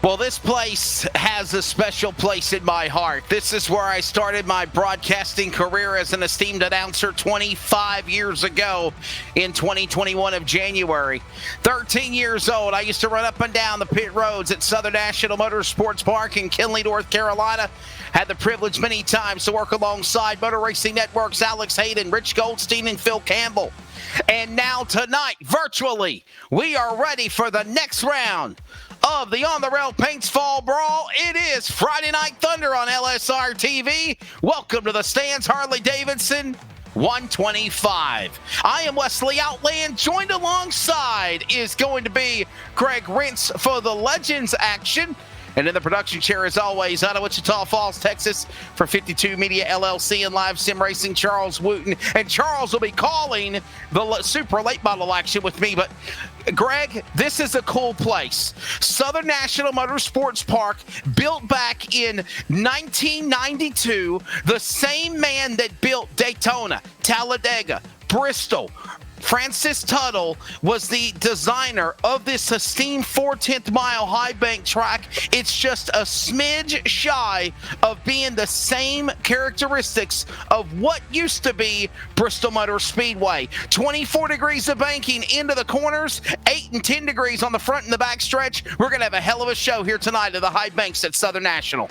Well, this place has a special place in my heart. This is where I started my broadcasting career as an esteemed announcer 25 years ago in 2021 of January. 13 years old, I used to run up and down the pit roads at Southern National Motorsports Park in Kinley, North Carolina. Had the privilege many times to work alongside Motor Racing Network's Alex Hayden, Rich Goldstein, and Phil Campbell. And now tonight, virtually, we are ready for the next round of the On the Rail Paints Fall Brawl. It is Friday Night Thunder on LSR TV. Welcome to the stands, Harley Davidson 125. I am Wesley Outland. Joined alongside is going to be Greg Rentz for the Legends action. And in the production chair, as always, out of Wichita Falls, Texas, for 52 Media LLC and Live Sim Racing, Charles Wooten. And Charles will be calling the Super Late Model action with me. But, Greg, this is a cool place. Southern National Motorsports Park, built back in 1992. The same man that built Daytona, Talladega, Bristol, Francis Tuttle, was the designer of this esteemed 4/10 mile high bank track. It's just a smidge shy of being the same characteristics of what used to be Bristol Motor Speedway. 24 degrees of banking into the corners, 8 and 10 degrees on the front and the back stretch. We're going to have a hell of a show here tonight at the high banks at Southern National.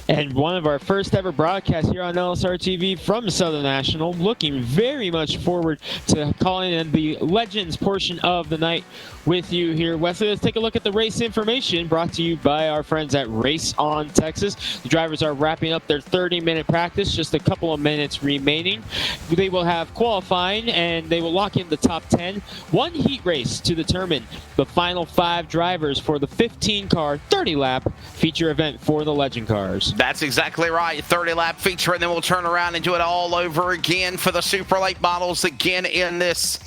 And one of our first ever broadcasts here on LSR TV from Southern National. Looking very much forward to calling in the Legends portion of the night with you here. Wesley, let's take a look at the race information brought to you by our friends at Race on Texas. The drivers are wrapping up their 30-minute practice, just a couple of minutes remaining. They will have qualifying and they will lock in the top 10. One heat race to determine the final 5 drivers for the 15-car 30-lap feature event for the Legend cars. That's exactly right. 30-lap feature, and then we'll turn around and do it all over again for the Super Late models again in this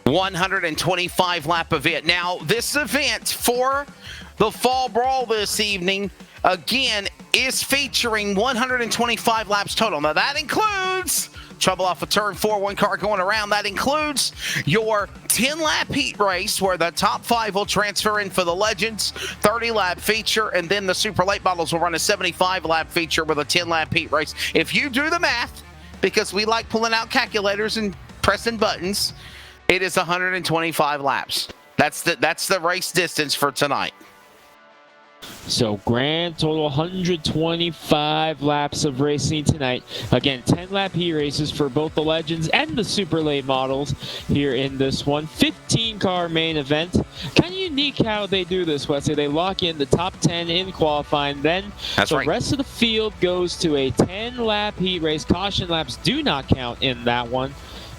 125-lap event. Now, this event for the Fall Brawl this evening, again, is featuring 125 laps total. Now, that includes trouble off of turn 4, one car going around. That includes your 10-lap heat race where the top 5 will transfer in for the Legends, 30-lap feature, and then the Super Late models will run a 75-lap feature with a 10-lap heat race. If you do the math, because we like pulling out calculators and pressing buttons, it is 125 laps. That's the race distance for tonight. So grand total 125 laps of racing tonight. Again, 10-lap heat races for both the Legends and the Super Late models here in this one. 15-car main event. Kind of unique how they do this, Wesley. They lock in the top 10 in qualifying. Then the rest of the field goes to a 10-lap heat race. Caution laps do not count in that one.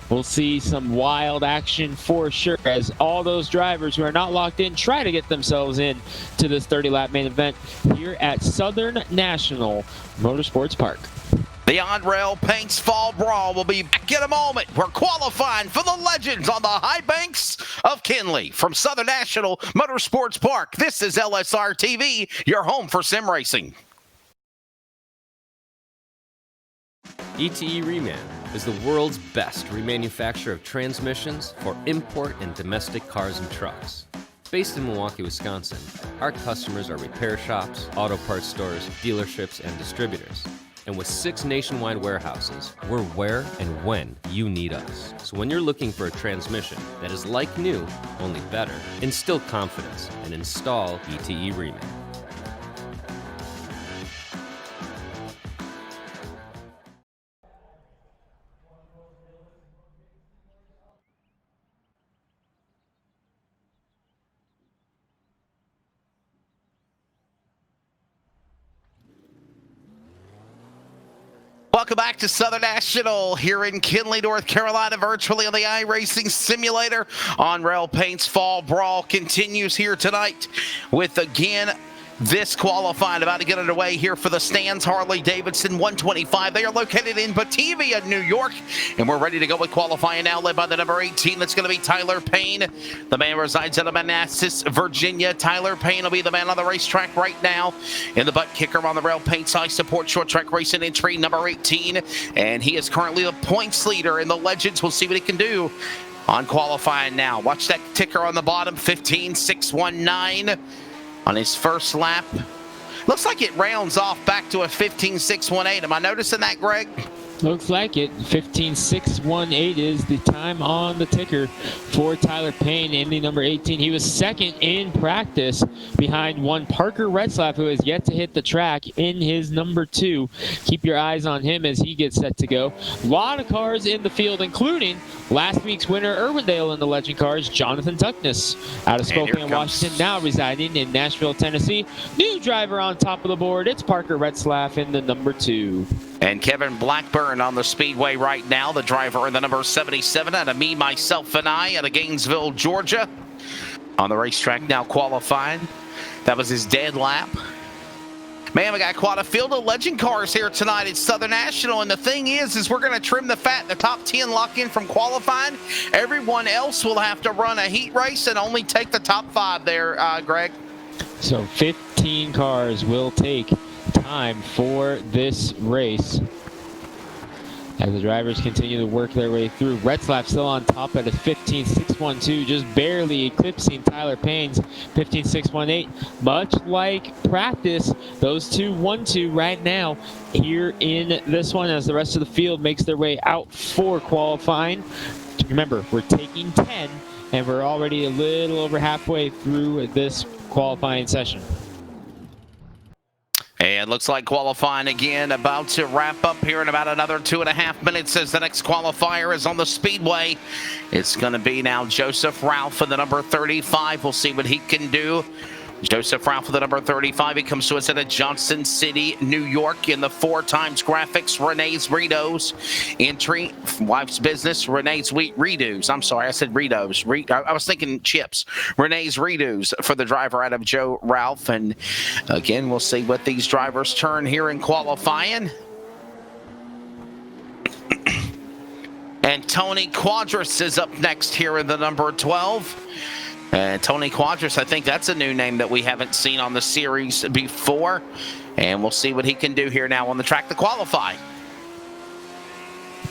We'll see some wild action for sure as all those drivers who are not locked in try to get themselves in to this 30-lap main event here at Southern National Motorsports Park. The on-rail Paints Fall Brawl will be back in a moment. We're qualifying for the Legends on the high banks of Kinley from Southern National Motorsports Park. This is LSR TV, your home for sim racing. ETE Reman is the world's best remanufacturer of transmissions for import and domestic cars and trucks. Based in Milwaukee, Wisconsin, our customers are repair shops, auto parts stores, dealerships, and distributors. And with 6 nationwide warehouses, we're where and when you need us. So when you're looking for a transmission that is like new, only better, instill confidence and install ETE Reman. Welcome back to Southern National here in Kinley, North Carolina, virtually on the iRacing Simulator. On-rail Paints Fall Brawl continues here tonight with, again, this qualifying about to get underway here for the Stans Harley-Davidson 125. They are located in Batavia, New York, and we're ready to go with qualifying now, led by the number 18. That's going to be Tyler Payne. The man resides out of Manassas, Virginia. Tyler Payne will be the man on the racetrack right now. In the butt kicker on the rail paints, I support short track racing entry number 18, and he is currently the points leader in the Legends. We'll see what he can do on qualifying now. Watch that ticker on the bottom, 15.619. On his first lap. Looks like it rounds off back to a 15.618. Am I noticing that, Greg? Looks like it. 15.618 is the time on the ticker for Tyler Payne in the number 18. He was second in practice behind one Parker Retzlaff, who has yet to hit the track in his number 2. Keep your eyes on him as he gets set to go. A lot of cars in the field, including last week's winner, Irwindale, in the Legend cars, Jonathan Tuckness, out of Spokane, Washington, now residing in Nashville, Tennessee. New driver on top of the board. It's Parker Retzlaff in the number 2. And Kevin Blackburn on the speedway right now, the driver in the number 77 out of Me, Myself, and I out of Gainesville, Georgia. On the racetrack now qualifying. That was his dead lap. Man, we got quite a field of Legend cars here tonight at Southern National. And the thing is we're going to trim the fat. The top 10 lock in from qualifying. Everyone else will have to run a heat race and only take the top 5 there, Greg. So 15 cars will take time for this race as the drivers continue to work their way through. Retzlaff still on top at a 15.612, just barely eclipsing Tyler Payne's 15.618. Much like practice, those two 1-2 right now here in this one as the rest of the field makes their way out for qualifying. Remember, we're taking 10 and we're already a little over halfway through this qualifying session. And looks like qualifying again, about to wrap up here in about another 2.5 minutes as the next qualifier is on the speedway. It's going to be now Joseph Ralph for the number 35. We'll see what he can do. Joseph Ralph for the number 35. He comes to us out of Johnson City, New York in the 4x graphics. Renee's Redos. Entry, wife's business. Renee's Redos. I'm sorry, I said Redos. I was thinking chips. Renee's Redos for the driver out of Joe Ralph. And again, we'll see what these drivers turn here in qualifying. And Tony Quadras is up next here in the number 12. Tony Quadras, I think that's a new name that we haven't seen on the series before. And we'll see what he can do here now on the track to qualify.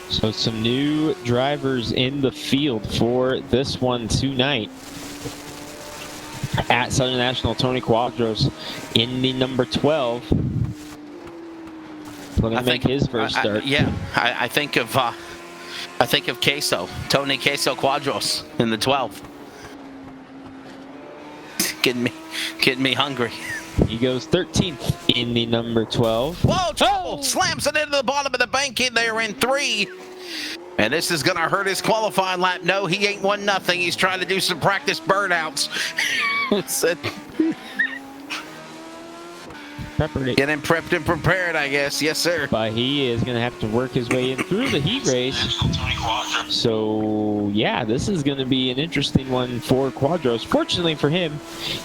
So some new drivers in the field for this one tonight. At Southern National, Tony Quadras in the number 12. Looking to make his first start. I think of Queso, Tony Queso Quadras in the 12. Getting me hungry. He goes 13th in the number 12. Whoa, trouble! Slams it into the bottom of the bank in there in 3. And this is going to hurt his qualifying lap. No, he ain't won nothing. He's trying to do some practice burnouts. Getting prepped and prepared, I guess. Yes, sir. But he is going to have to work his way in through the heat race. So, yeah, this is going to be an interesting one for Quadras. Fortunately for him,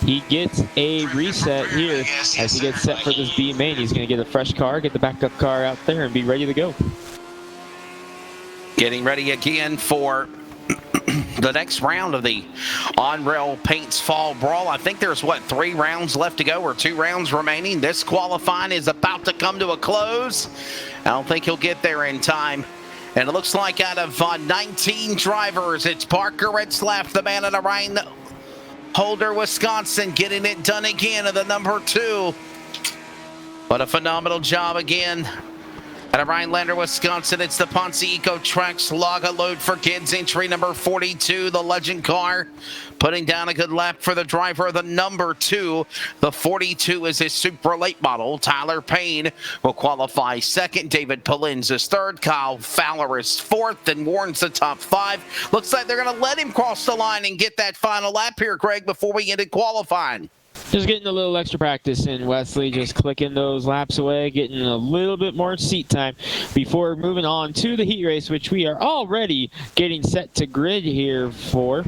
he gets a reset here as he gets set for this B main. He's going to get a fresh car, get the backup car out there, and be ready to go. Getting ready again for the next round of the on-rail paints fall brawl. I think there's 3 rounds left to go, or 2 rounds remaining. This qualifying is about to come to a close. I don't think he'll get there in time. And it looks like out of 19 drivers, it's Parker Retzlaff, the man of the Rhine Holder, Wisconsin, getting it done again at the number 2. What a phenomenal job again. Out of Rhinelander, Wisconsin, it's the Ponce Eco Tracks Laga Load for Kids, entry number 42, the Legend car. Putting down a good lap for the driver of the number 2. The 42 is his super late model. Tyler Payne will qualify second. David Pollins is third. Kyle Fowler is fourth and Warren's the top 5. Looks like they're going to let him cross the line and get that final lap here, Greg, before we get it qualifying. Just getting a little extra practice in, Wesley, just clicking those laps away, getting a little bit more seat time before moving on to the heat race, which we are already getting set to grid here for.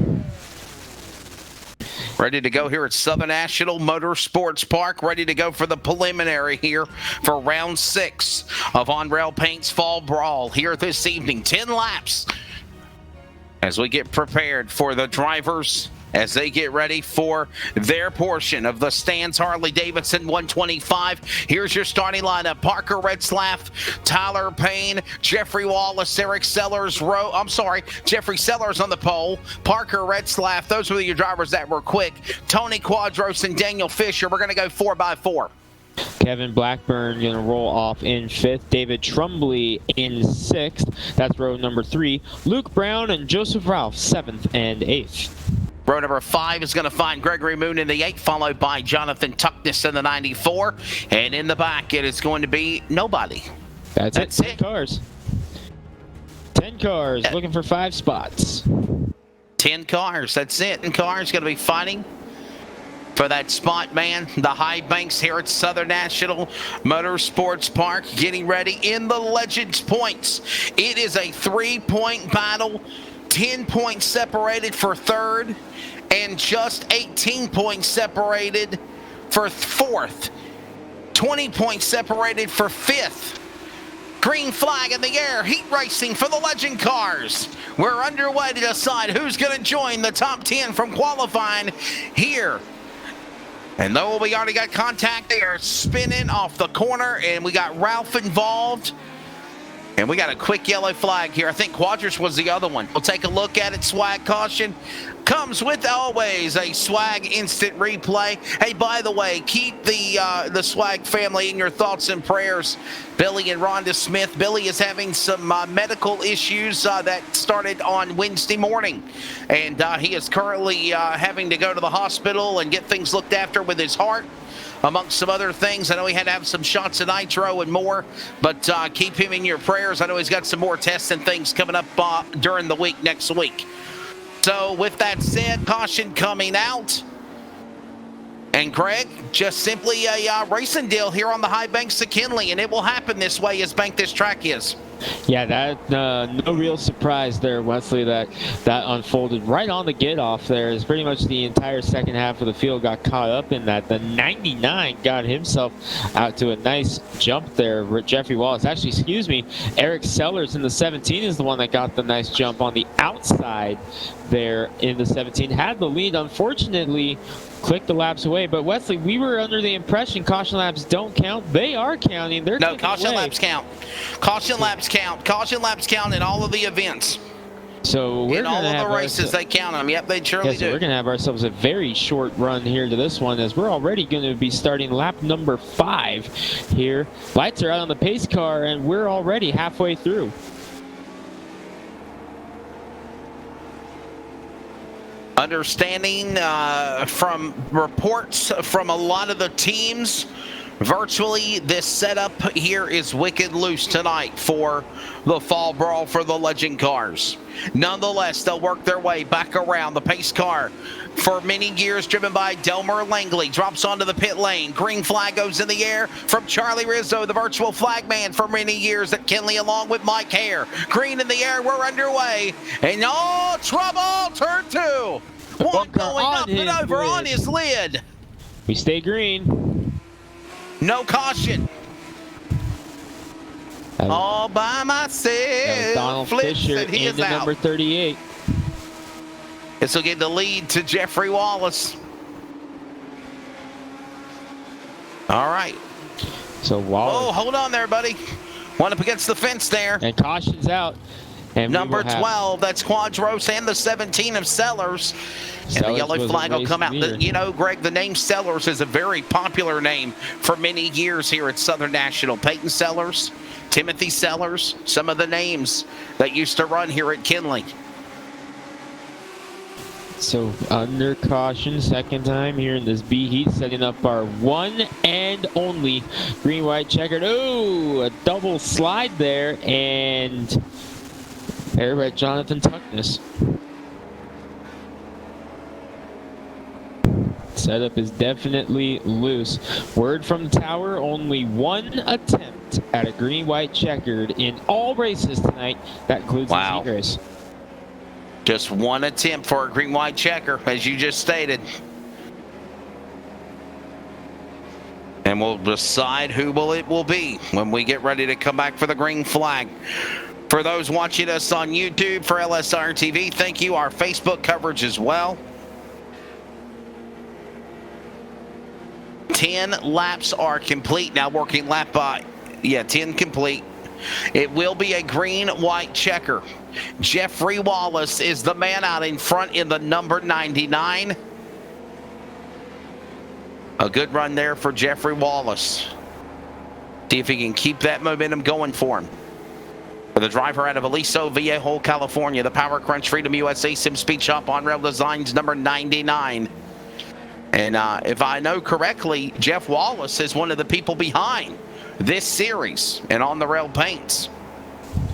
Ready to go here at Southern National Motorsports Park. Ready to go for the preliminary here for round 6 of On-Rail Paint's Fall Brawl here this evening. 10 laps as we get prepared for the drivers as they get ready for their portion of the Stans Harley-Davidson 125. Here's your starting lineup. Parker Retzlaff, Tyler Payne, Jeffrey Wallace, Eric Sellers, Jeffrey Sellers on the pole, Parker Retzlaff. Those were your drivers that were quick. Tony Quadras and Daniel Fisher. We're going to go 4x4. Kevin Blackburn going to roll off in 5th. David Trumbley in 6th. That's row number 3. Luke Brown and Joseph Ralph, 7th and 8th. Row number 5 is going to find Gregory Moon in the 8, followed by Jonathan Tuckness in the 94. And in the back, it is going to be nobody. That's it. 10 cars. 10 cars, looking for 5 spots. 10 cars, that's it. 10 cars going to be fighting for that spot, man. The high banks here at Southern National Motorsports Park, getting ready in the Legends points. It is a 3-point battle. 10 points separated for 3rd and just 18 points separated for 4th. 20 points separated for 5th. Green flag in the air, heat racing for the Legend cars. We're underway to decide who's going to join the top 10 from qualifying here. And though we already got contact, they are spinning off the corner, and we got Ralph involved. And we got a quick yellow flag here. I think Quadras was the other one. We'll take a look at it. Swag caution comes with always a Swag instant replay. Hey, by the way, keep the Swag family in your thoughts and prayers. Billy and Rhonda Smith. Billy is having some medical issues that started on Wednesday morning. And he is currently having to go to the hospital and get things looked after with his heart. amongst some other things. I know he had to have some shots of nitro and more, but keep him in your prayers. I know he's got some more tests and things coming up during the week next week. So with that said, caution coming out. And Greg, just simply a racing deal here on the high banks of Kinley, and it will happen this way as bank this track is. Yeah, that no real surprise there, Wesley, that unfolded right on the get off there. As pretty much the entire second half of the field got caught up in that. The 99 got himself out to a nice jump there. Jeffrey Wallace, actually, excuse me, Eric Sellers in the 17 is the one that got the nice jump on the outside there in the 17. Had the lead, unfortunately, clicked the laps away. But Wesley, we were under the impression caution laps don't count. They are counting. They're no, caution laps count. Caution laps count. Caution laps count in all of the events. So we're in all of the races, they count them. Yep, they surely do. So we're going to have ourselves a very short run here to this one, as we're already going to be starting lap number 5 here. Lights are out on the pace car, and we're already halfway through. Understanding from reports from a lot of the teams, virtually this setup here is wicked loose tonight for the Fall Brawl for the Legend cars. Nonetheless, they'll work their way back around. The pace car for many years driven by Delmer Langley drops onto the pit lane. Green flag goes in the air from Charlie Rizzo, the virtual flag man for many years at Kinley, along with Mike Hare. Green in the air, we're underway. And trouble, turn 2. One going up and over on his lid. We stay green. No caution. All by myself. Donald Fisher into number 38. This will give the lead to Jeffrey Wallace. All right. So Wallace. Oh, hold on there, buddy. One up against the fence there. And caution's out. And number 12, that's Quadros, and the 17 of Sellers. And the yellow flag will come out. You know, Greg, the name Sellers is a very popular name for many years here at Southern National. Peyton Sellers, Timothy Sellers, some of the names that used to run here at Kinley. So under caution, second time here in this B heat, setting up our one and only green, white, checkered. Oh, a double slide there, and there by Jonathan Tuckness. Setup is definitely loose. Word from the tower, only one attempt at a green, white, checkered in all races tonight. That includes the heat race. Just one attempt for a green, white checker, as you just stated. And we'll decide who it will be when we get ready to come back for the green flag. For those watching us on YouTube, for LSR TV, thank you. Our Facebook coverage as well. 10 laps are complete. Now working lap by, 10 complete. It will be a green, white checker. Jeffrey Wallace is the man out in front in the number 99. A good run there for Jeffrey Wallace. See if he can keep that momentum going for him. For the driver out of Aliso Viejo, California, the Power Crunch Freedom USA Sim Speed Shop on Rail Designs number 99. And if I know correctly, Jeff Wallace is one of the people behind this series and on the rail paints.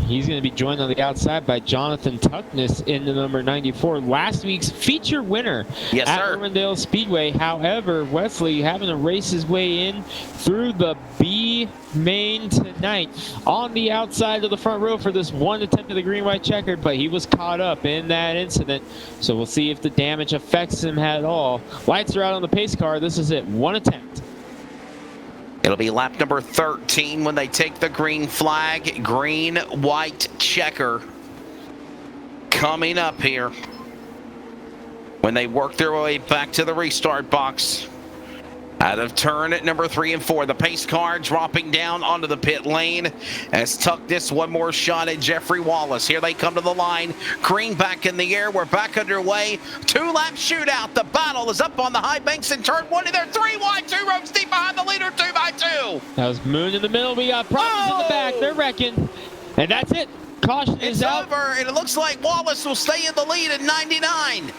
He's going to be joined on the outside by Jonathan Tuckness in the number 94, last week's feature winner at Irwindale Speedway. However, Wesley having to race his way in through the B main tonight on the outside of the front row for this one attempt at the green, white, checkered, but he was caught up in that incident. So we'll see if the damage affects him at all. Lights are out on the pace car. This is it. One attempt. It'll be lap number 13 when they take the green flag. Green, white, checker coming up here when they work their way back to the restart box. Out of turn at number 3 and 4. The pace car dropping down onto the pit lane as Tuckness one more shot at Jeffrey Wallace. Here they come to the line. Green back in the air. We're back underway. 2-lap shootout. The battle is up on the high banks in turn 1. They're 3 wide, 2 rows deep behind the leader, 2 by 2. That was Moon in the middle. We got problems in the back. They're wrecking. And that's it. Caution is out. It's over, and it looks like Wallace will stay in the lead at 99.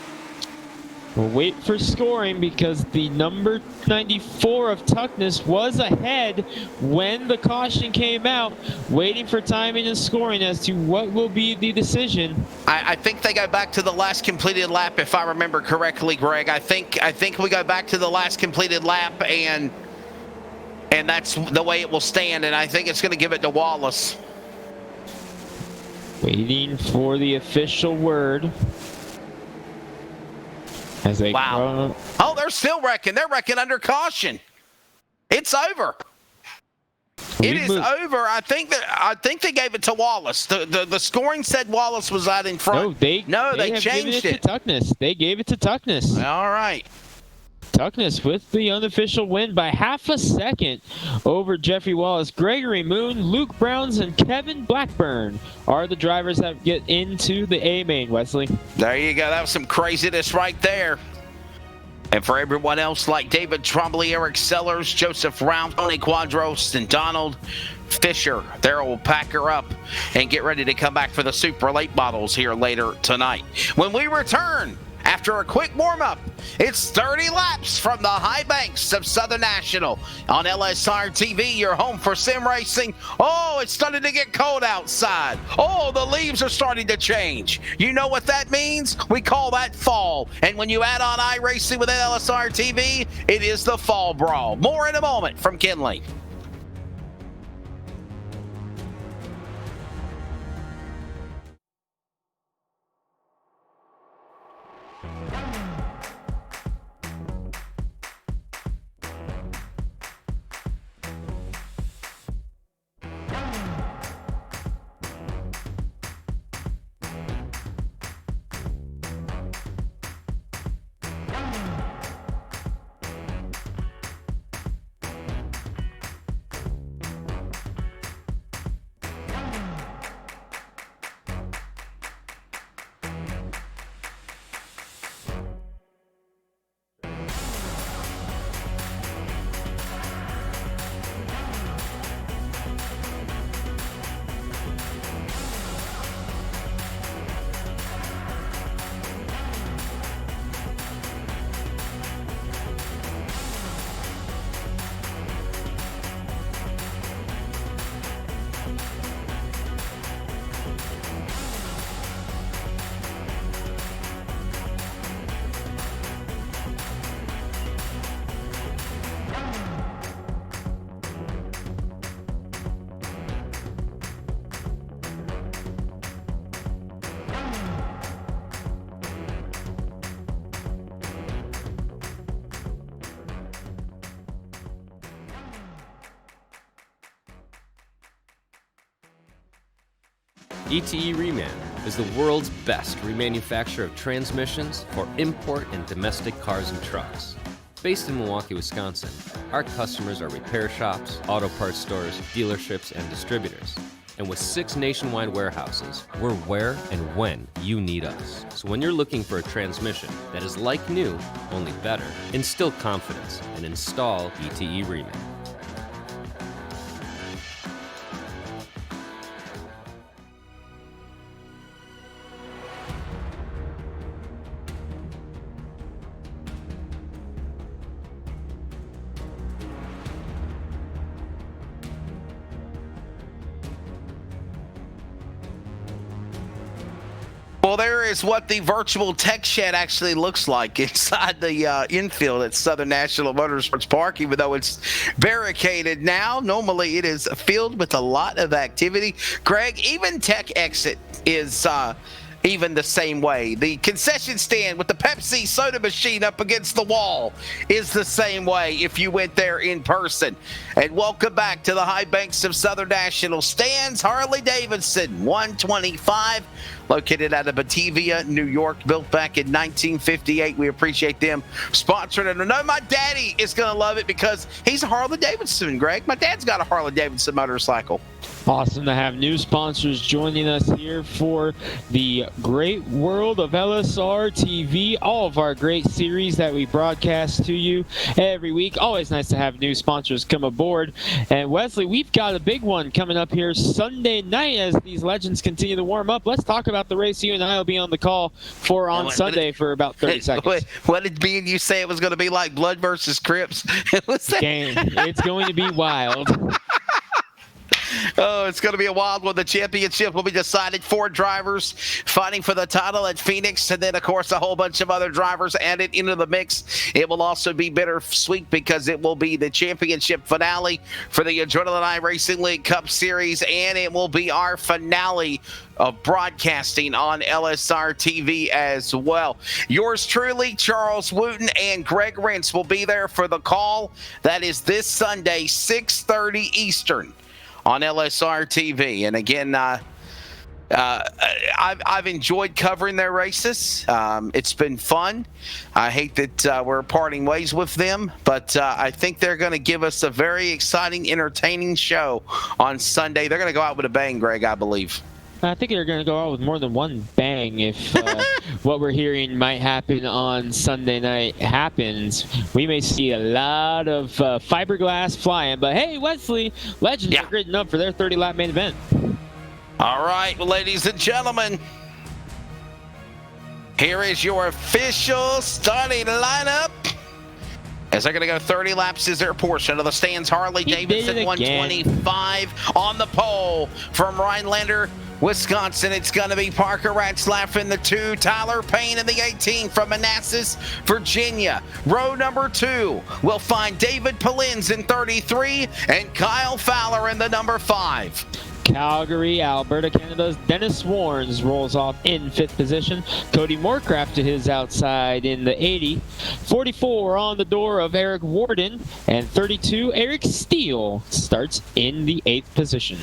We'll wait for scoring because the number 94 of Tuckness was ahead when the caution came out, waiting for timing and scoring as to what will be the decision. I think they go back to the last completed lap, if I remember correctly, Greg. I think we go back to the last completed lap, and that's the way it will stand, and I think it's going to give it to Wallace. Waiting for the official word. As they wow. Oh, they're still wrecking. They're wrecking under caution. It's over. It is over. I think they gave it to Wallace. The scoring said Wallace was out in front. No, they changed it to Tuckness. They gave it to Tuckness. All right. Tuckness with the unofficial win by half a second over Jeffrey Wallace. Gregory Moon, Luke Browns, and Kevin Blackburn are the drivers that get into the A main, Wesley. There you go. That was some craziness right there. And for everyone else, like David Trombley, Eric Sellers, Joseph Round, Tony Quadros, and Donald Fisher, they will pack her up and get ready to come back for the Super Late Models here later tonight. When we return, after a quick warm-up, it's 30 laps from the high banks of Southern National on LSR TV, your home for sim racing. Oh, it's starting to get cold outside. Oh, the leaves are starting to change. You know what that means? We call that fall. And when you add on iRacing with LSR TV, it is the Fall Brawl. More in a moment from Kinley. ETE Reman is the world's best remanufacturer of transmissions for import and domestic cars and trucks. Based in Milwaukee, Wisconsin, our customers are repair shops, auto parts stores, dealerships, and distributors. And with 6 nationwide warehouses, we're where and when you need us. So when you're looking for a transmission that is like new, only better, instill confidence and install ETE Reman. Well, there is what the virtual tech shed actually looks like inside the infield at Southern National Motorsports Park, even though it's barricaded now. Normally, it is filled with a lot of activity. Greg, even Tech Exit is even the same way. The concession stand with the Pepsi soda machine up against the wall is the same way if you went there in person. And welcome back to the high banks of Southern National stands. Harley Davidson 125, located out of Batavia, New York, built back in 1958. We appreciate them sponsoring it. I know my daddy is going to love it because he's a Harley Davidson, Greg. My dad's got a Harley Davidson motorcycle. Awesome to have new sponsors joining us here for the great world of LSR TV. All of our great series that we broadcast to you every week. Always nice to have new sponsors come aboard. And Wesley, we've got a big one coming up here Sunday night as these legends continue to warm up. Let's talk about the race you and I will be on the call for on Sunday for about 30 seconds. What did me and you say it was going to be like Blood versus Crips? Game. It's going to be wild. Oh, it's going to be a wild one. The championship will be decided. 4 drivers fighting for the title at Phoenix, and then, of course, a whole bunch of other drivers added into the mix. It will also be bittersweet because it will be the championship finale for the Adrenaline Racing League Cup Series, and it will be our finale of broadcasting on LSR TV as well. Yours truly, Charles Wooten and Greg Rentz, will be there for the call. That is this Sunday, 6:30 Eastern. On LSR TV. And again, I've enjoyed covering their races. It's been fun. I hate that we're parting ways with them, but I think they're going to give us a very exciting, entertaining show on Sunday. They're going to go out with a bang, Greg, I believe. I think they're going to go out with more than one bang if what we're hearing might happen on Sunday night happens. We may see a lot of fiberglass flying, but hey, Wesley, Legends are gridding up for their 30-lap main event. All right, ladies and gentlemen, here is your official starting lineup. As they're going to go 30 laps is their portion of the stands. Harley Davidson 125 on the pole from Rhinelander, Wisconsin. It's going to be Parker Ratzlaff in the 2, Tyler Payne in the 18 from Manassas, Virginia. Row number 2 will find David Polins in 33 and Kyle Fowler in the number 5. Calgary, Alberta, Canada's Dennis Warnes rolls off in 5th position. Cody Moorcraft to his outside in the 80. 44 on the door of Eric Warden. And 32, Eric Steele starts in the 8th position.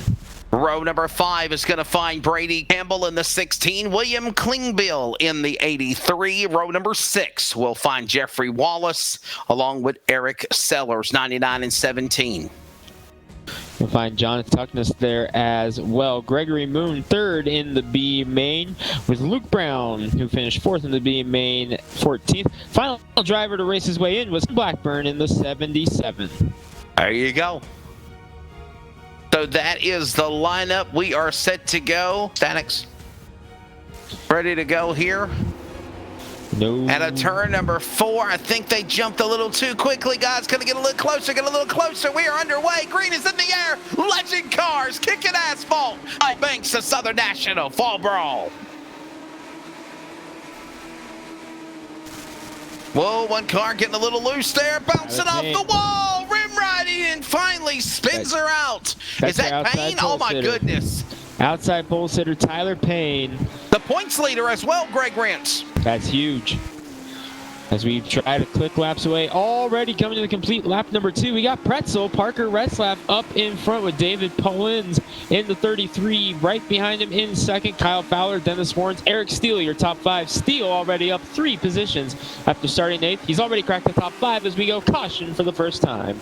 Row number 5 is going to find Brady Campbell in the 16, William Klingbill in the 83. Row number 6 will find Jeffrey Wallace along with Eric Sellers, 99 and 17. We'll find Jonathan Tuckness there as well. Gregory Moon 3rd in the B main with Luke Brown, who finished 4th in the B main, 14th. Final driver to race his way in was Blackburn in the 77. There you go. So that is the lineup. We are set to go. Statics ready to go here. No. At a turn number 4, I think they jumped a little too quickly, guys. Gonna get a little closer, get a little closer. We are underway. Green is in the air. Legend cars kicking asphalt. Banks of Southern National Fall Brawl. Whoa, one car getting a little loose there, bouncing off the wall, rim riding, and finally spins her out. Is that Payne? Oh my goodness. Outside pole sitter Tyler Payne. The points leader as well, Greg Rentz. That's huge. As we try to click laps away, already coming to the complete lap number 2. We got Pretzel, Parker Retzlaff up in front with David Polins in the 33. Right behind him in 2nd, Kyle Fowler, Dennis Warnes, Eric Steele, your top 5. Steele already up 3 positions after starting 8th. He's already cracked the top 5 as we go caution for the first time.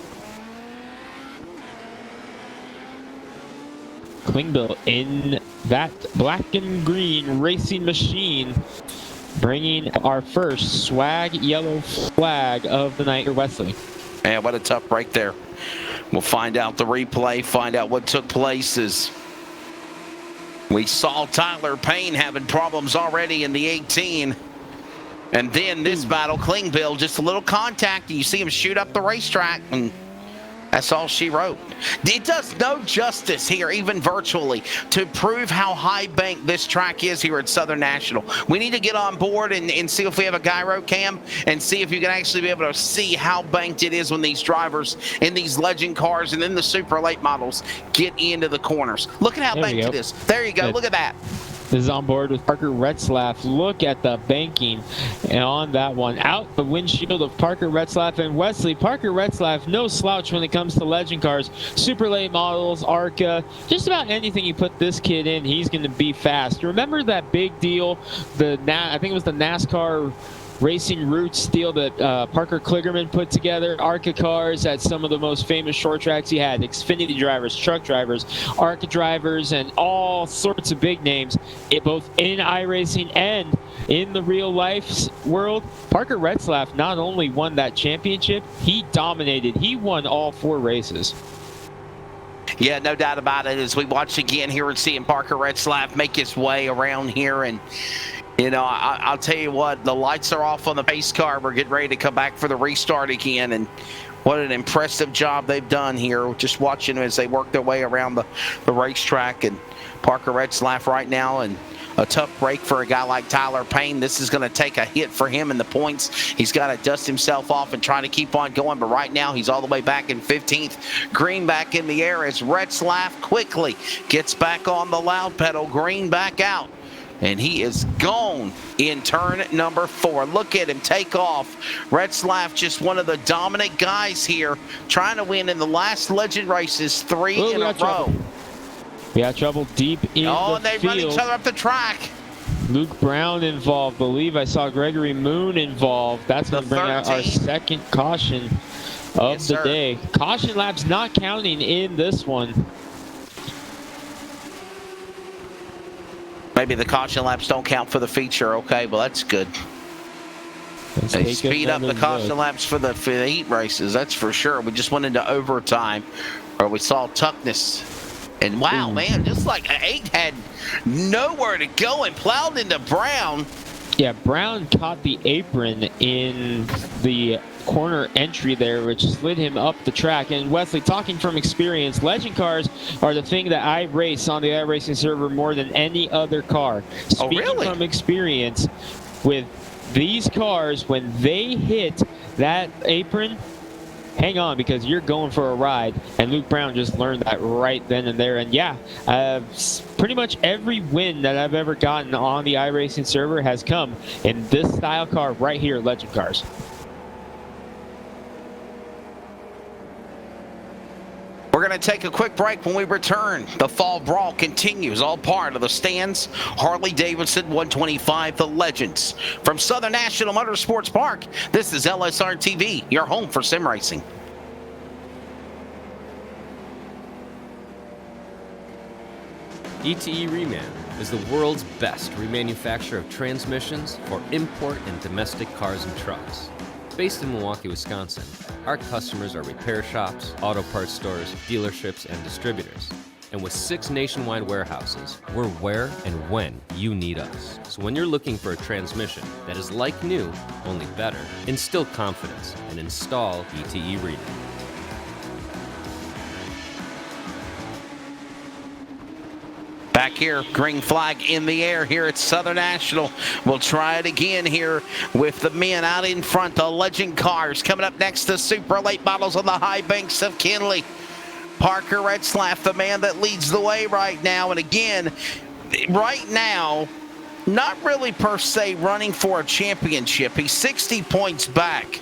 Klingbill in that black and green racing machine, bringing our first swag yellow flag of the night for Wesley. Man, what a tough break there. We'll find out the replay, find out what took place. As we saw Tyler Payne having problems already in the 18. And then this battle, Klingbill, just a little contact, and you see him shoot up the racetrack, and that's all she wrote. It does no justice here, even virtually, to prove how high banked this track is here at Southern National. We need to get on board and see if we have a gyro cam and see if you can actually be able to see how banked it is when these drivers in these legend cars and in the super late models get into the corners. Look at how banked it is. There you go. Look at that. Is on board with Parker Retzlaff. Look at the banking on that one. Out the windshield of Parker Retzlaff and Wesley. Parker Retzlaff, no slouch when it comes to legend cars. Super late models, ARCA, just about anything you put this kid in, he's going to be fast. Remember that big deal, I think it was the NASCAR racing roots deal that Parker Kligerman put together. ARCA cars at some of the most famous short tracks. He had Xfinity drivers, truck drivers, ARCA drivers, and all sorts of big names, both in iRacing and in the real life world. Parker Retzlaff not only won that championship, he dominated. He won all 4 races. Yeah, no doubt about it. As we watch again here and seeing Parker Retzlaff make his way around here, and you know, I'll tell you what, the lights are off on the pace car. We're getting ready to come back for the restart again, and what an impressive job they've done here. Just watching them as they work their way around the racetrack, and Parker Retzlaff right now, and a tough break for a guy like Tyler Payne. This is going to take a hit for him in the points. He's got to dust himself off and try to keep on going, but right now he's all the way back in 15th. Green back in the air as Retzlaff quickly gets back on the loud pedal. Green back out, and he is gone in turn number 4. Look at him take off. Retzlaff, just one of the dominant guys here, trying to win in the last Legend races 3 in a row. We got trouble deep in the and they field. run each other up the track. Luke Brown involved. Believe I saw Gregory Moon involved. That's going to bring out our second caution of the day. Caution laps not counting in this one. Maybe the caution laps don't count for the feature. Okay, well, that's good. They speed up the caution laps for the heat races, that's for sure. We just went into overtime where we saw Tuckness. And wow, man, just like 8 had nowhere to go and plowed into Brown. Yeah, Brown caught the apron in the corner entry there, which slid him up the track. And Wesley, talking from experience, Legend cars are the thing that I race on the iRacing server more than any other car. Speaking from experience, with these cars, when they hit that apron, hang on, because you're going for a ride. And Luke Brown just learned that right then and there. And yeah, pretty much every win that I've ever gotten on the iRacing server has come in this style car right here, Legend Cars. We're going to take a quick break. When we return, the Fall Brawl continues, all part of the stands. Harley-Davidson 125, the Legends. From Southern National Motorsports Park, this is LSR TV, your home for sim racing. ETE Reman is the world's best remanufacturer of transmissions for import and domestic cars and trucks. Based in Milwaukee, Wisconsin, our customers are repair shops, auto parts stores, dealerships, and distributors. And with 6 nationwide warehouses, we're where and when you need us. So when you're looking for a transmission that is like new, only better, instill confidence and install ETE Reman. Back here, green flag in the air here at Southern National. We'll try it again here with the men out in front, the Legend cars. Coming up next, the super late models on the high banks of Kinley. Parker Retzlaff, the man that leads the way right now. And again, right now, not really per se running for a championship. He's 60 points back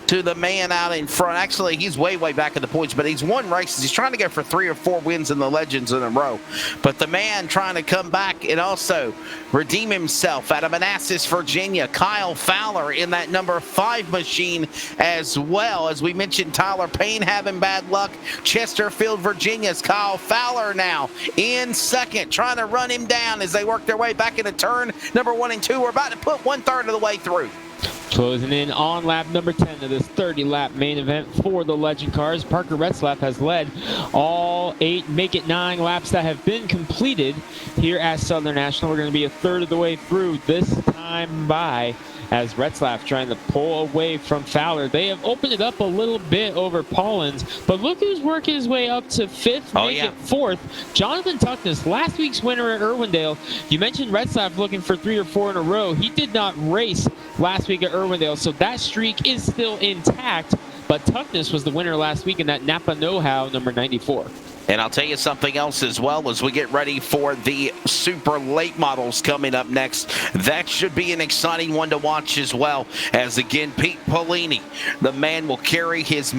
to the man out in front. Actually, he's way back in the points, but he's won races. He's trying to go for 3 or 4 wins in the Legends in a row. But the man trying to come back and also redeem himself out of Manassas, Virginia, Kyle Fowler in that number 5 machine as well. As we mentioned, Tyler Payne having bad luck. Chesterfield, Virginia's Kyle Fowler now in second, trying to run him down as they work their way back into turn number 1 and 2. We're about to put 1/3 of the way through. Closing in on lap number 10 of this 30-lap main event for the Legend cars. Parker Retzlaff has led all 8, make it 9 laps that have been completed here at Southern National. We're going to be 1/3 of the way through this time by, as Retzlaff trying to pull away from Fowler. They have opened it up a little bit over Paulins, but look who's working his way up to 5th, make it 4th. Jonathan Tuckness, last week's winner at Irwindale. You mentioned Retzlaff looking for 3 or 4 in a row. He did not race last week at Irwindale, so that streak is still intact, but Tuckness was the winner last week in that Napa Know-How number 94. And I'll tell you something else as well as we get ready for the super late models coming up next. That should be an exciting one to watch as well. As again, Pete Polini, the man, will carry his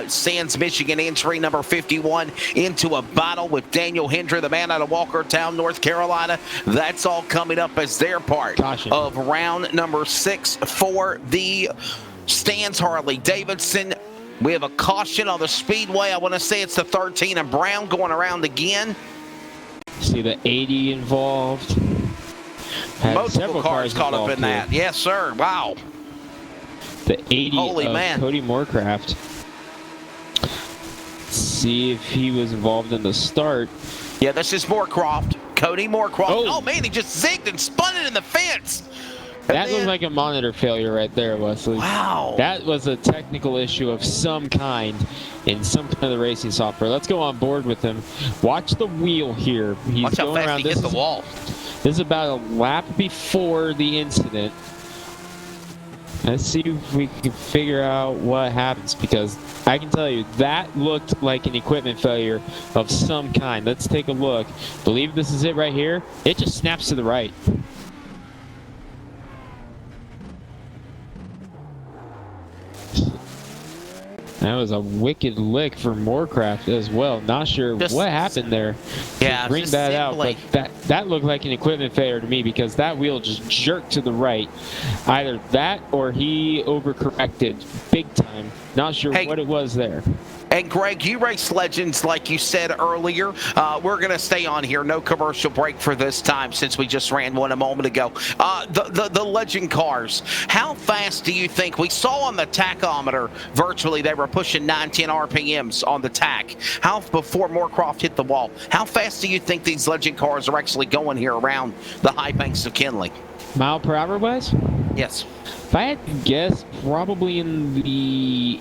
Sands, Michigan entry number 51 into a battle with Daniel Hendry, the man out of Walkertown, North Carolina. That's all coming up as their part of round number 6 for the Stans Harley Davidson. We have a caution on the speedway. I want to say it's the 13 and Brown going around again. See the 80 involved. Had multiple cars caught up in that. Yes, sir. Wow. The 80 Holy of man. Cody Moorcraft. See if he was involved in the start. Yeah, this is Moorcroft. Cody Moorcroft. Oh, man, he just zigged and spun it in the fence. That was like a monitor failure right there, Wesley. Wow. That was a technical issue of some kind in some kind of the racing software. Let's go on board with him. Watch the wheel here. He's Watch how going fast around. he hit the wall. This is about a lap before the incident. Let's see if we can figure out what happens, because I can tell you that looked like an equipment failure of some kind. Let's take a look. Believe this is it right here. It just snaps to the right. That was a wicked lick for Moorcraft as well. Not sure what happened there. Yeah, bring that out, but that looked like an equipment failure to me, because that wheel just jerked to the right. Either that or he overcorrected big time. Not sure what it was there. And Greg, you race legends like you said earlier. We're going to stay on here. No commercial break for this time since we just ran one a moment ago. The legend cars, how fast do you think? We saw on the tachometer virtually they were pushing 910 RPMs on the tack. How before Moorcroft hit the wall? How fast do you think these legend cars are actually going here around the high banks of Kinley? Mile per hour wise? Yes. If I had to guess, probably in the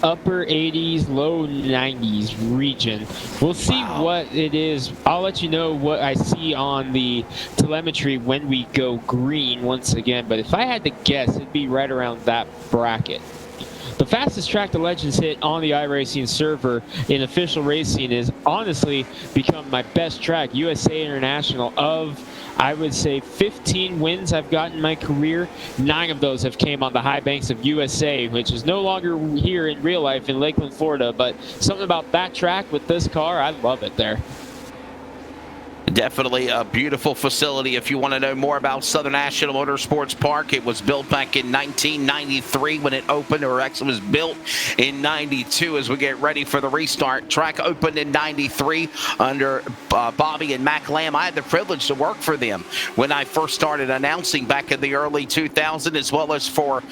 upper 80s, low 90s region. We'll see what it is. I'll let you know what I see on the telemetry when we go green once again. But if I had to guess, it'd be right around that bracket. The fastest track the Legends hit on the iRacing server in official racing is honestly become my best track, USA International. Of, I would say, 15 wins I've gotten in my career, 9 of those have came on the high banks of USA, which is no longer here in real life in Lakeland, Florida. But something about that track with this car, I love it there. Definitely a beautiful facility. If you want to know more about Southern National Motorsports Park, it was built back in 1993 when it opened, or actually was built in 92 as we get ready for the restart. Track opened in 93 under Bobby and Mac Lamb. I had the privilege to work for them when I first started announcing back in the early 2000s, as well as for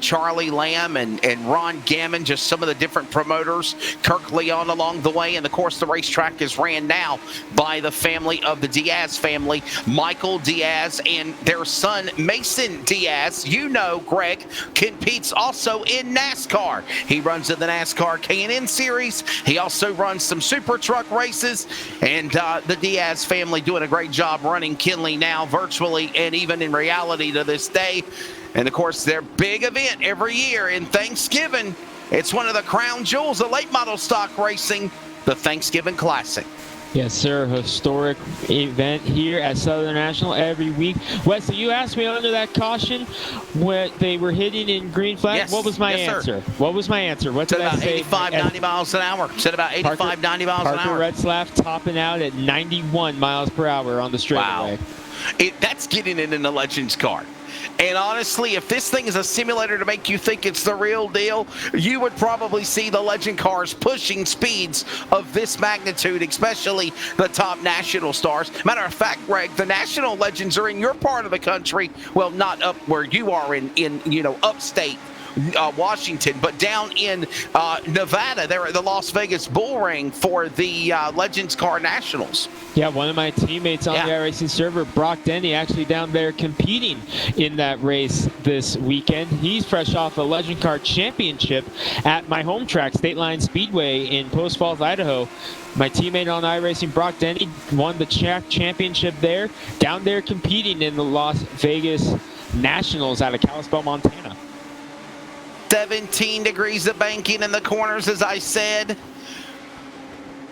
Charlie Lamb and Ron Gammon, just some of the different promoters, Kirk Leon along the way. And of course, the racetrack is ran now by the family of the Diaz family, Michael Diaz and their son Mason Diaz. You know, Greg competes also in NASCAR. He runs in the NASCAR K&N series. He also runs some super truck races, and the Diaz family doing a great job running Kinley now virtually and even in reality to this day. And of course, their big event every year in Thanksgiving, it's one of the crown jewels of late model stock racing, the Thanksgiving Classic. Yes, sir. Historic event here at Southern National every week. Wesley, you asked me under that caution what they were hitting in green flag. Yes. What was my answer? Sir. What was my answer? What did I say? 85, 90 miles an hour. Said about 85, 90 miles an hour. Parker Retzlaff topping out at 91 miles per hour on the straightaway. Wow. That's getting it in the Legends car. And honestly, if this thing is a simulator to make you think it's the real deal, you would probably see the Legend cars pushing speeds of this magnitude, especially the top national stars. Matter of fact, Greg, the national legends are in your part of the country. Well, not up where you are in upstate Washington, but down in Nevada. They're at the Las Vegas Bull Ring for the Legends Car Nationals. Yeah, one of my teammates on the iRacing server, Brock Denny, actually down there competing in that race this weekend. He's fresh off a Legend Car Championship at my home track, State Line Speedway in Post Falls, Idaho. My teammate on iRacing, Brock Denny, won the track championship there, down there competing in the Las Vegas Nationals out of Kalispell, Montana. 17 degrees of banking in the corners, as I said.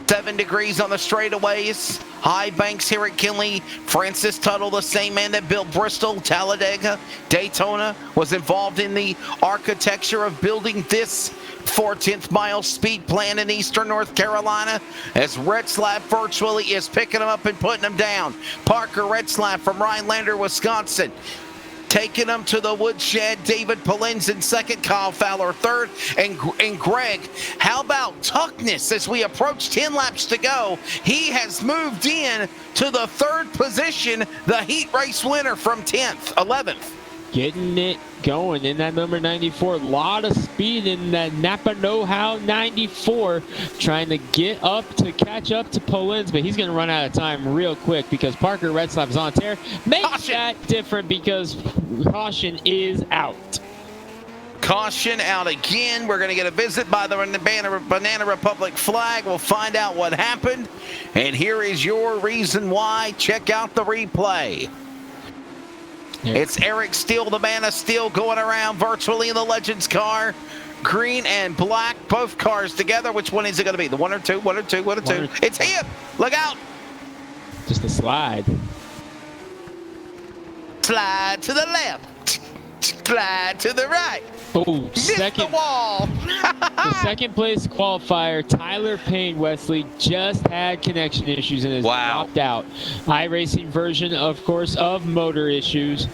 7 degrees on the straightaways. High banks here at Kinley. Francis Tuttle, the same man that built Bristol, Talladega, Daytona, was involved in the architecture of building this 4/10 mile speed plan in eastern North Carolina, as Retzlaff virtually is picking them up and putting them down. Parker Retzlaff from Rhinelander, Wisconsin, taking them to the woodshed. David Polins in second, Kyle Fowler third, and Greg, how about Tuckness as we approach 10 laps to go? He has moved in to the third position, the heat race winner from 10th, 11th. Getting it going in that number 94. A lot of speed in that Napa Know-How 94. Trying to get up to catch up to Polins, but he's going to run out of time real quick because Parker Retzlaff is on tear. Makes that different because caution is out. Caution out again. We're going to get a visit by the Banana Republic flag. We'll find out what happened. And here is your reason why. Check out the replay. It's Eric Steele, the man of steel, going around virtually in the Legends car. Green and black, both cars together. Which one is it going to be? The 1 or 2? 1 or 2? 1 or 2? It's him. Look out. Just a slide. Slide to the left. Slide to the right. Oh, second. The wall. The second place qualifier, Tyler Payne Wesley, just had connection issues and has dropped out. iRacing version, of course, of motor issues.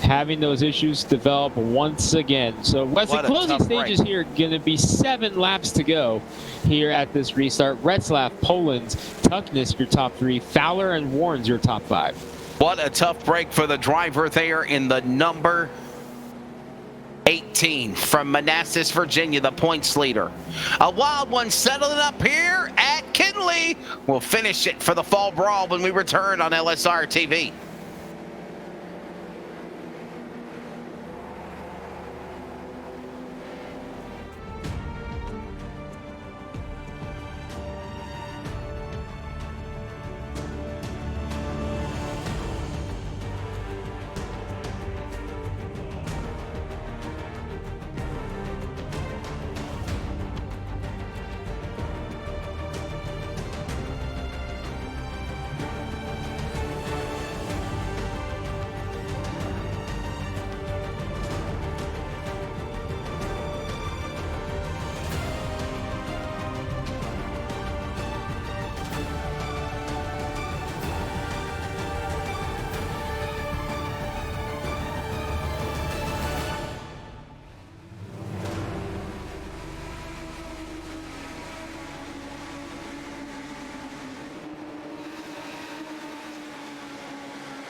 Having those issues develop once again. So Wesley, closing stages here, going to be 7 laps to go here at this restart. Retzlaff, Polins, Tuckness, your top 3. Fowler and Warren's your top 5. What a tough break for the driver there in the number 18 from Manassas, Virginia, the points leader. A wild one settling up here at Kinley. We'll finish it for the Fall Brawl when we return on LSR TV.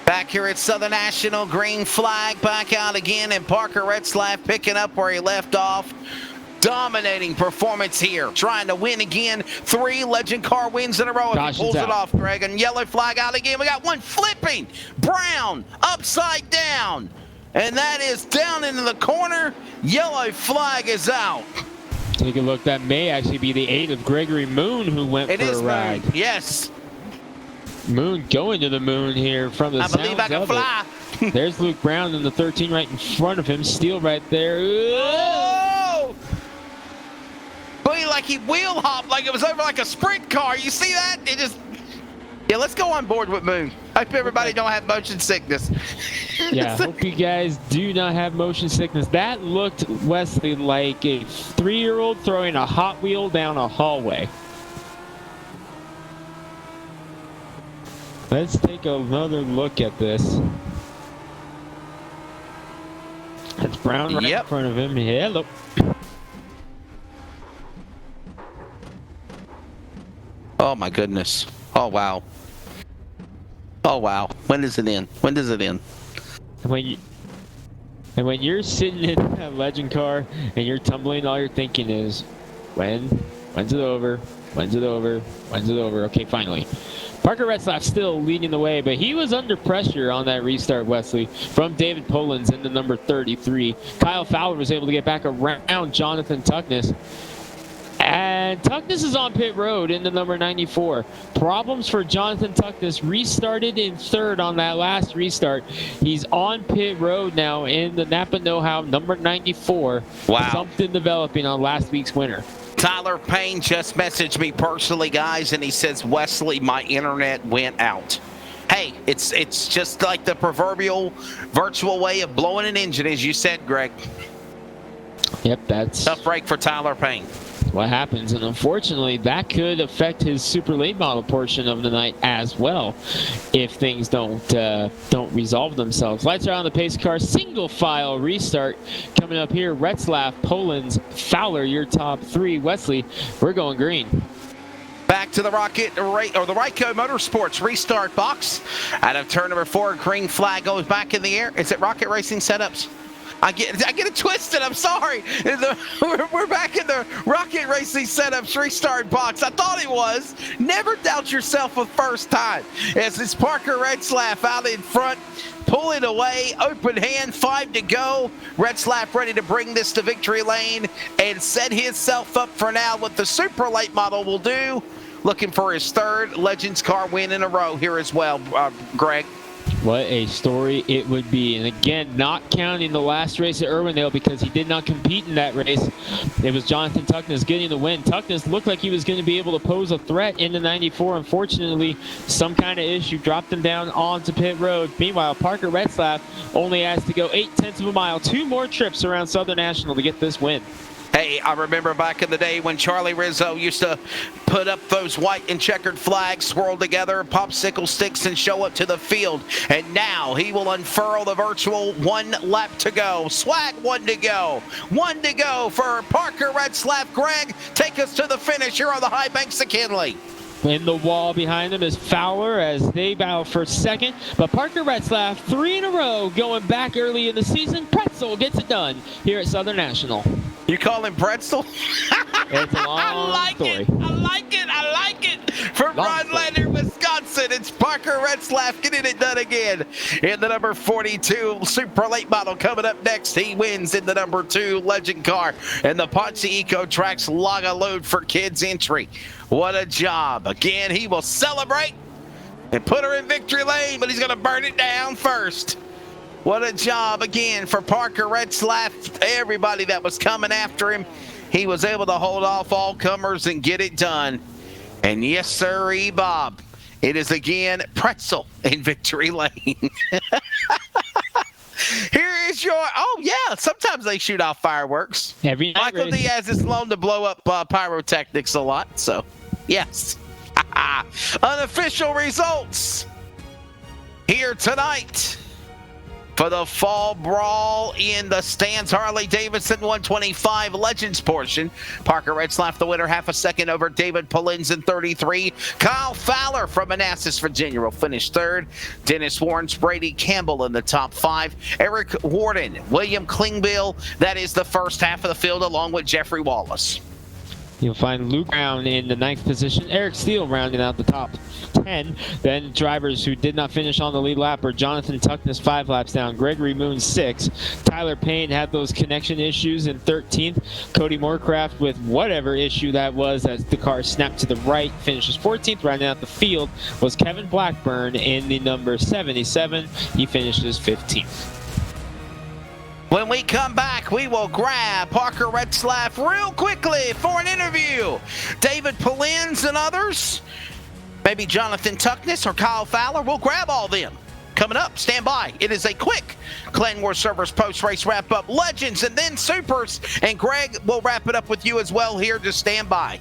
Back here at Southern National, green flag back out again, and Parker Retzlaff picking up where he left off. Dominating performance here, trying to win again. 3 Legend car wins in a row. If he pulls it off, Greg. And yellow flag out again. We got one flipping. Brown upside down. And that is down into the corner. Yellow flag is out. Take a look. That may actually be the 8 of Gregory Moon who went for a ride. Moon. Yes. Moon going to the moon here from the sounds of it. I believe I can fly. There's Luke Brown in the 13 right in front of him. Steele right there. Oh! Boy, like he wheel hopped like it was over like a sprint car. You see that? It just... Yeah, let's go on board with Moon. Hope everybody don't have motion sickness. Yeah, hope you guys do not have motion sickness. That looked, Wesley, like a 3-year-old throwing a Hot Wheel down a hallway. Let's take another look at this. That's Brown right in front of him. Hello. Oh my goodness. Oh wow. Oh wow. When does it end? When does it end? When you're sitting in that Legend car and you're tumbling, all you're thinking is, when's it over? When's it over? When's it over? Okay, finally. Parker Retzlaff still leading the way, but he was under pressure on that restart, Wesley, from David Polins in the number 33. Kyle Fowler was able to get back around Jonathan Tuckness. And Tuckness is on pit road in the number 94. Problems for Jonathan Tuckness. Restarted in 3rd on that last restart. He's on pit road now in the Napa Know-How number 94. Wow. Something developing on last week's winner. Tyler Payne just messaged me personally, guys, and he says, Wesley, my internet went out. Hey, it's just like the proverbial virtual way of blowing an engine, as you said, Greg. Yep, that's tough break for Tyler Payne. What happens, and unfortunately that could affect his super late model portion of the night as well if things don't resolve themselves. Lights are on the pace car, single file restart coming up here. Retzlaff, Poland's, Fowler, your top three. Wesley, we're going green. Back to the Rocket the Ryco Motorsports restart box. Out of turn number 4, green flag goes back in the air. Is it Rocket Racing Setups? I get it twisted. I'm sorry. We're back in the Rocket Racing Setups restart box. I thought it was. Never doubt yourself a first time. As it's Parker Retzlaff out in front, pulling away, open hand, 5 to go. Retzlaff ready to bring this to victory lane and set himself up for now what the super late model will do. Looking for his third Legends car win in a row here as well, Greg. What a story it would be. And again, not counting the last race at Irwindale because he did not compete in that race. It was Jonathan Tuckness getting the win. Tuckness looked like he was going to be able to pose a threat in the 94. Unfortunately, some kind of issue dropped him down onto pit road. Meanwhile, Parker Retzlaff only has to go 0.8 of a mile, 2 more trips around Southern National to get this win. Hey, I remember back in the day when Charlie Rizzo used to put up those white and checkered flags, swirl together, popsicle sticks, and show up to the field. And now he will unfurl the virtual 1 lap to go. Swag 1 to go. 1 to go for Parker Retzlaff. Greg, take us to the finish here on the high banks of Kinley. In the wall behind them is Fowler as they battle for second. But Parker Retzlaff, 3 in a row, going back early in the season. Pretzel gets it done here at Southern National. You call him Pretzel? It's a long story. I like it. From Rhinelander, Wisconsin, it's Parker Retzlaff getting it done again. In the number 42 Super Late Model coming up next. He wins in the number 2 Legend car. And the Ponce Eco Tracks log a load for kids entry. What a job. Again, he will celebrate and put her in victory lane, but he's going to burn it down first. What a job again for Parker Retzlaff. Everybody that was coming after him, he was able to hold off all comers and get it done. And yes, sir, Bob, it is again Pretzel in victory lane. Here is your, oh yeah, sometimes they shoot off fireworks. Every night Michael Diaz is known to blow up pyrotechnics a lot, so yes. Unofficial results here tonight for the fall brawl in the stands. Harley Davidson 125 Legends portion. Parker Retzlaff the winner, half a second over David Polins in 33. Kyle Fowler from Manassas, Virginia will finish third. Dennis Warren's Brady Campbell in the top 5. Eric Warden, William Klingbill, that is the first half of the field, along with Jeffrey Wallace. You'll find Luke Brown in the 9th position. Eric Steele rounding out the top 10. Then drivers who did not finish on the lead lap are Jonathan Tuckness 5 laps down. Gregory Moon 6. Tyler Payne had those connection issues in 13th. Cody Moorcraft with whatever issue that was as the car snapped to the right finishes 14th. Rounding out the field was Kevin Blackburn in the number 77. He finishes 15th. When we come back, we will grab Parker Retzlaff real quickly for an interview. David Polins and others, maybe Jonathan Tuckness or Kyle Fowler, we'll grab all them. Coming up, stand by. It is a quick Clan War Servers post-race wrap-up. Legends and then Supers. And Greg will wrap it up with you as well here. Just stand by.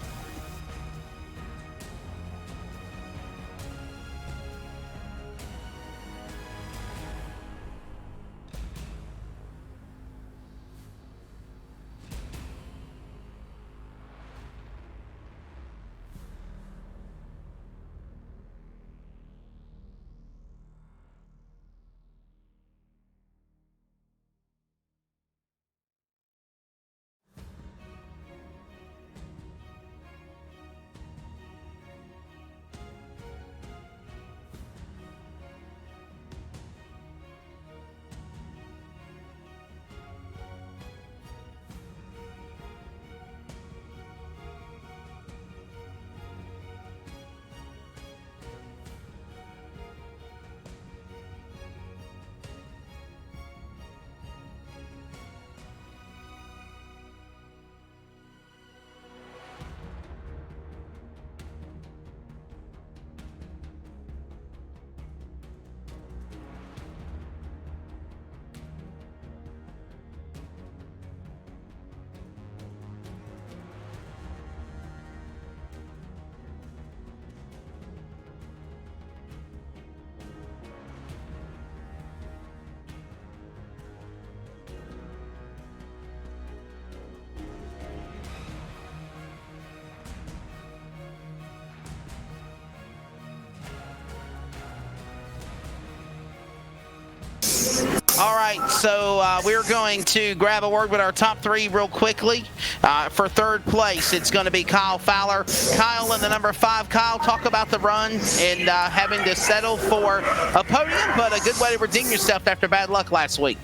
right, so we're going to grab a word with our top three real quickly. For third place, it's going to be Kyle Fowler. Kyle in the number 5. Kyle, talk about the run and having to settle for a podium, but a good way to redeem yourself after bad luck last week.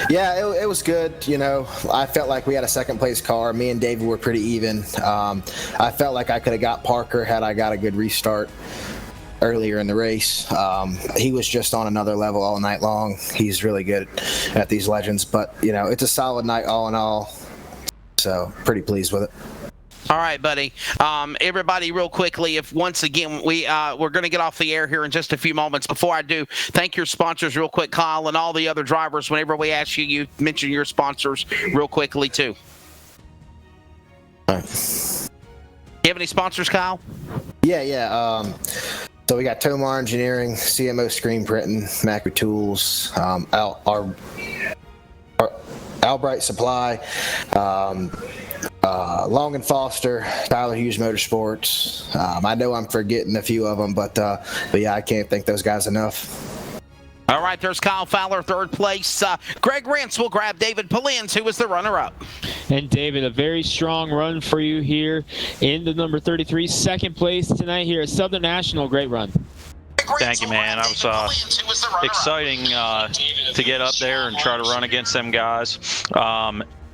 Yeah, it was good. You know, I felt like we had a second place car. Me and David were pretty even. I felt like I could have got Parker had I got a good restart earlier in the race. He was just on another level all night long. He's really good at these legends, but you know, it's a solid night all in all. So pretty pleased with it. All right, buddy. Everybody, real quickly, if once again we're going to get off the air here in just a few moments. Before I do, thank your sponsors real quick, Kyle, and all the other drivers. Whenever we ask you, you mention your sponsors real quickly too. All right. You have any sponsors, Kyle? Yeah. So we got Tomar Engineering, CMO Screen Printing, Macro Tools, our Albright Supply, Long and Foster, Tyler Hughes Motorsports. I know I'm forgetting a few of them, but yeah, I can't thank those guys enough. All right, there's Kyle Fowler, third place. Greg Rance will grab David Polins, who was the runner-up. And David, a very strong run for you here in the number 33, second place tonight here at Southern National. Great run. Thank you, man. I was exciting to get up there and try to run against them guys.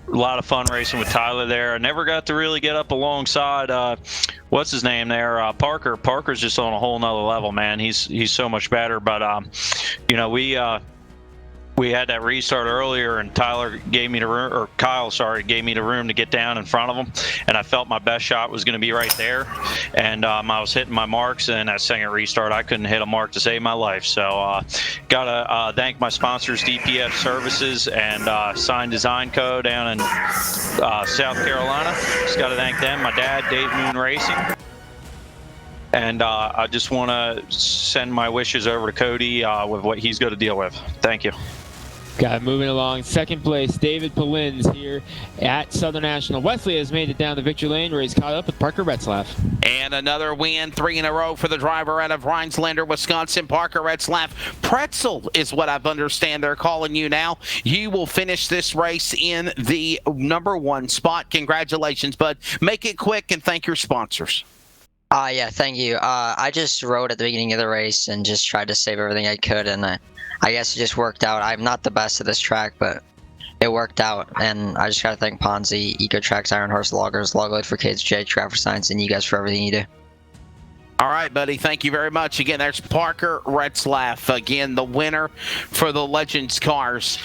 A lot of fun racing with Tyler there. I never got to really get up alongside what's his name there, Parker. Parker's just on a whole nother level, man. He's so much better. But you know, we had that restart earlier, and Tyler gave me the room, or Kyle, sorry, gave me the room to get down in front of him, and I felt my best shot was going to be right there, and I was hitting my marks, and that second restart, I couldn't hit a mark to save my life. So gotta thank my sponsors, DPF Services and Sign Design Co. down in South Carolina. Just gotta thank them. My dad, Dave Moon Racing. And I just want to send my wishes over to Cody with what he's going to deal with. Thank you. Got it, moving along. Second place, David Polins here at Southern National. Wesley has made it down the victory lane where he's caught up with Parker Retzlaff. And another win, 3 in a row for the driver out of Rhinelander, Wisconsin, Parker Retzlaff. Pretzel is what I understand they're calling you now. You will finish this race in the number 1 spot. Congratulations, bud. Make it quick and thank your sponsors. Yeah, thank you. I just rode at the beginning of the race and just tried to save everything I could, and I guess it just worked out. I'm not the best at this track, but it worked out, and I just got to thank Ponzi, EcoTrax, Iron Horse Loggers, Logloid for Kids, J Traffic Science, and you guys for everything you do. All right, buddy. Thank you very much. Again, there's Parker Retzlaff, again, the winner for the Legends cars.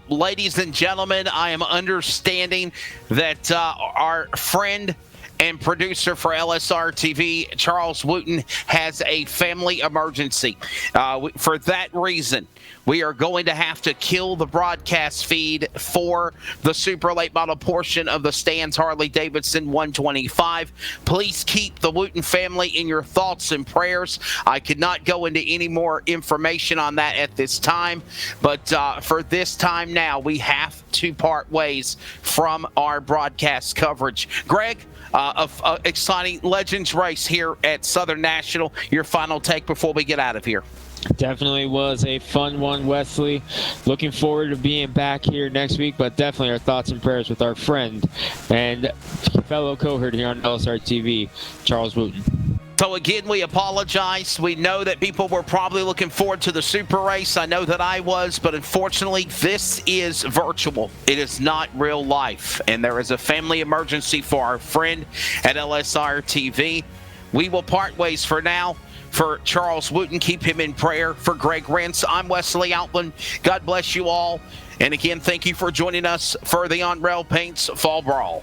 Ladies and gentlemen, I am understanding that our friend and producer for LSR TV, Charles Wooten, has a family emergency. For that reason, we are going to have to kill the broadcast feed for the super late model portion of the Stans Harley-Davidson 125. Please keep the Wooten family in your thoughts and prayers. I could not go into any more information on that at this time, but for this time now, we have to part ways from our broadcast coverage. Greg, exciting Legends race here at Southern National. Your final take before we get out of here. Definitely was a fun one, Wesley. Looking forward to being back here next week, but definitely our thoughts and prayers with our friend and fellow cohort here on LSR TV, Charles Wooten. So again, we apologize. We know that people were probably looking forward to the super race. I know that I was, but unfortunately, this is virtual. It is not real life, and there is a family emergency for our friend at LSR TV. We will part ways for now. For Charles Wooten, keep him in prayer. For Greg Rance, I'm Wesley Outland. God bless you all. And again, thank you for joining us for the On Rail Paints Fall Brawl.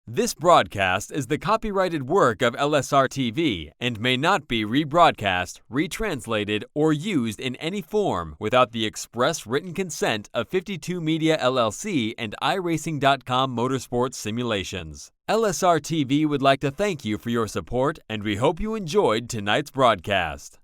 This broadcast is the copyrighted work of LSR TV and may not be rebroadcast, retranslated, or used in any form without the express written consent of 52 Media LLC and iRacing.com Motorsports Simulations. LSR TV would like to thank you for your support, and we hope you enjoyed tonight's broadcast.